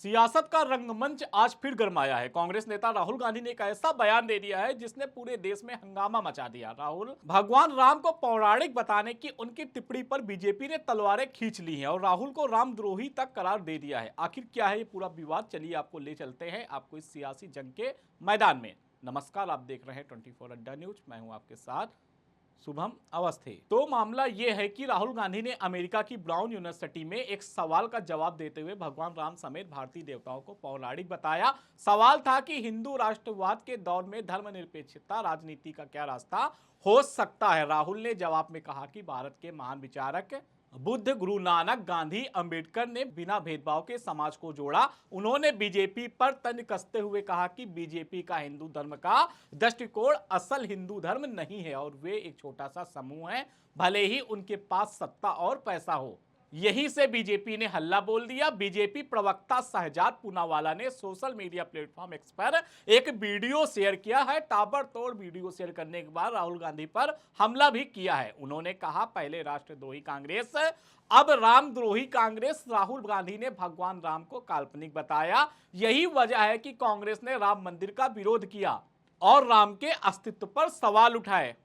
सियासत का रंगमंच आज फिर गरमाया है। कांग्रेस नेता राहुल गांधी ने एक ऐसा बयान दे दिया है जिसने पूरे देश में हंगामा मचा दिया। राहुल भगवान राम को पौराणिक बताने की उनकी टिप्पणी पर बीजेपी ने तलवारें खींच ली हैं और राहुल को रामद्रोही तक करार दे दिया है। आखिर क्या है ये पूरा विवाद, चलिए आपको ले चलते हैं आपको इस सियासी जंग के मैदान में। नमस्कार, आप देख रहे हैं 24 अड्डा न्यूज। मैं हूं आपके साथ शुभम अवस्थी। तो मामला यह है कि राहुल गांधी ने अमेरिका की ब्राउन यूनिवर्सिटी में एक सवाल का जवाब देते हुए भगवान राम समेत भारतीय देवताओं को पौराणिक बताया। सवाल था कि हिंदू राष्ट्रवाद के दौर में धर्मनिरपेक्षता राजनीति का क्या रास्ता हो सकता है। राहुल ने जवाब में कहा कि भारत के महान विचारक बुद्ध, गुरु नानक, गांधी, अंबेडकर ने बिना भेदभाव के समाज को जोड़ा। उन्होंने बीजेपी पर तंज कसते हुए कहा कि बीजेपी का हिंदू धर्म का दृष्टिकोण असल हिंदू धर्म नहीं है और वे एक छोटा सा समूह है, भले ही उनके पास सत्ता और पैसा हो। यहीं से बीजेपी ने हल्ला बोल दिया। बीजेपी प्रवक्ता शहजाद पूनावाला ने सोशल मीडिया प्लेटफॉर्म एक्स पर एक वीडियो शेयर किया है। ताबड़तोड़ वीडियो शेयर करने के बाद राहुल गांधी पर हमला भी किया है। उन्होंने कहा, पहले राष्ट्रद्रोही कांग्रेस, अब रामद्रोही कांग्रेस। राहुल गांधी ने भगवान राम को काल्पनिक बताया। यही वजह है कि कांग्रेस ने राम मंदिर का विरोध किया और राम के अस्तित्व पर सवाल उठाए।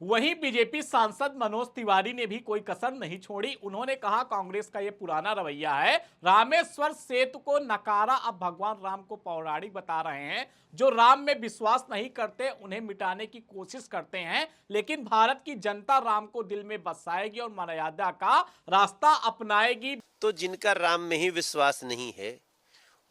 वहीं बीजेपी सांसद मनोज तिवारी ने भी कोई कसर नहीं छोड़ी। उन्होंने कहा, कांग्रेस का यह पुराना रवैया है। रामेश्वर सेतु को नकारा, अब भगवान राम को पौराणिक बता रहे हैं। जो राम में विश्वास नहीं करते उन्हें मिटाने की कोशिश करते हैं, लेकिन भारत की जनता राम को दिल में बसाएगी और मर्यादा का रास्ता अपनाएगी। तो जिनका राम में ही विश्वास नहीं है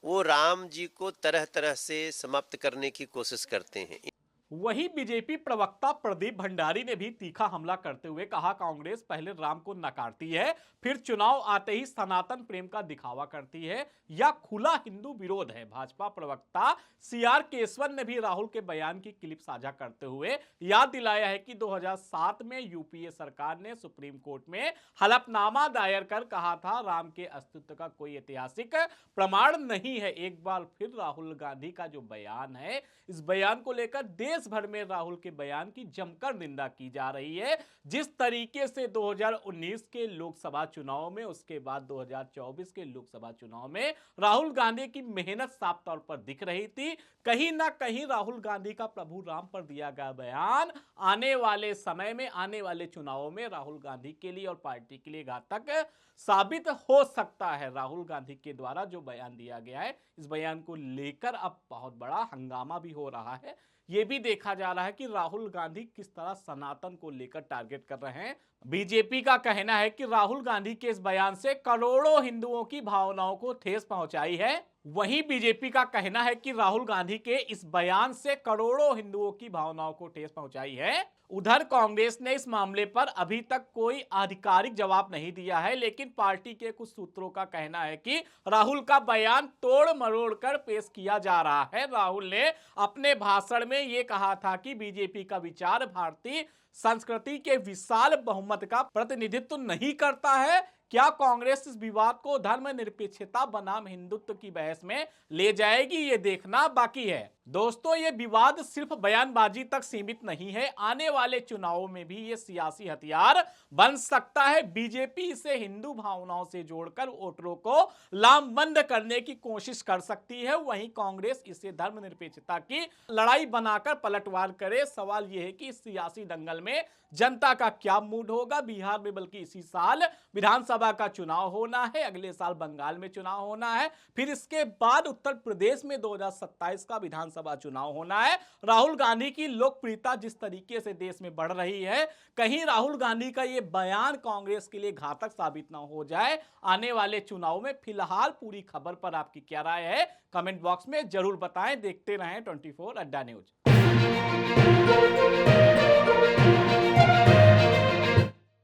वो राम जी को तरह तरह से समाप्त करने की कोशिश करते हैं। वहीं बीजेपी प्रवक्ता प्रदीप भंडारी ने भी तीखा हमला करते हुए कहा, कांग्रेस पहले राम को नकारती है, फिर चुनाव आते ही सनातन प्रेम का दिखावा करती है, या खुला हिंदू विरोध है। भाजपा प्रवक्ता सीआर केसवन ने भी राहुल के बयान की क्लिप साझा करते हुए याद दिलाया है कि 2007 में यूपीए सरकार ने सुप्रीम कोर्ट में हलफनामा दायर कर कहा था, राम के अस्तित्व का कोई ऐतिहासिक प्रमाण नहीं है। एक बार फिर राहुल गांधी का जो बयान है, इस बयान को लेकर देश भर में राहुल के बयान की जमकर निंदा की जा रही है। जिस तरीके से 2019 के लोकसभा चुनाव में, उसके बाद 2024 के लोकसभा चुनाव में राहुल गांधी की मेहनत साफ तौर पर दिख रही थी, कहीं ना कहीं राहुल गांधी का प्रभु राम पर दिया गया बयान आने वाले समय में, आने वाले चुनावों में राहुल गांधी के लिए और पार्टी के लिए घातक साबित हो सकता है। राहुल गांधी के द्वारा जो बयान दिया गया है, इस बयान को लेकर अब बहुत बड़ा हंगामा भी हो रहा है। यह भी देखा जा रहा है कि राहुल गांधी किस तरह सनातन को लेकर टारगेट कर रहे हैं। बीजेपी का कहना है कि राहुल गांधी के इस बयान से करोड़ों हिंदुओं की भावनाओं को ठेस पहुंचाई है। वहीं बीजेपी का कहना है कि राहुल गांधी के इस बयान से करोड़ों हिंदुओं की भावनाओं को ठेस पहुंचाई है। उधर कांग्रेस ने इस मामले पर अभी तक कोई आधिकारिक जवाब नहीं दिया है, लेकिन पार्टी के कुछ सूत्रों का कहना है कि राहुल का बयान तोड़ मरोड़ कर पेश किया जा रहा है। राहुल ने अपने भाषण में यह कहा था कि बीजेपी का विचार भारतीय संस्कृति के विशाल बहुमत का प्रतिनिधित्व नहीं करता है। क्या कांग्रेस इस विवाद को धर्मनिरपेक्षता बनाम हिंदुत्व की बहस में ले जाएगी, ये देखना बाकी है। दोस्तों, ये विवाद सिर्फ बयानबाजी तक सीमित नहीं है, आने वाले चुनावों में भी ये सियासी हथियार बन सकता है। बीजेपी इसे हिंदू भावनाओं से जोड़कर वोटरों को लामबंद करने की कोशिश कर सकती है, वहीं कांग्रेस इसे धर्मनिरपेक्षता की लड़ाई बनाकर पलटवार करे। सवाल यह है कि इस सियासी दंगल में जनता का क्या मूड होगा। बिहार में बल्कि इसी साल विधानसभा का चुनाव होना है, अगले साल बंगाल में चुनाव होना है, फिर इसके बाद उत्तर प्रदेश में 2027 का विधानसभा चुनाव होना है। राहुल गांधी की लोकप्रियता जिस तरीके से देश में बढ़ रही है, कहीं राहुल गांधी का यह बयान कांग्रेस के लिए घातक साबित ना हो जाए आने वाले चुनाव में। फिलहाल पूरी खबर पर आपकी क्या राय है, कमेंट बॉक्स में जरूर बताएं। देखते रहें 24 अड्डा न्यूज।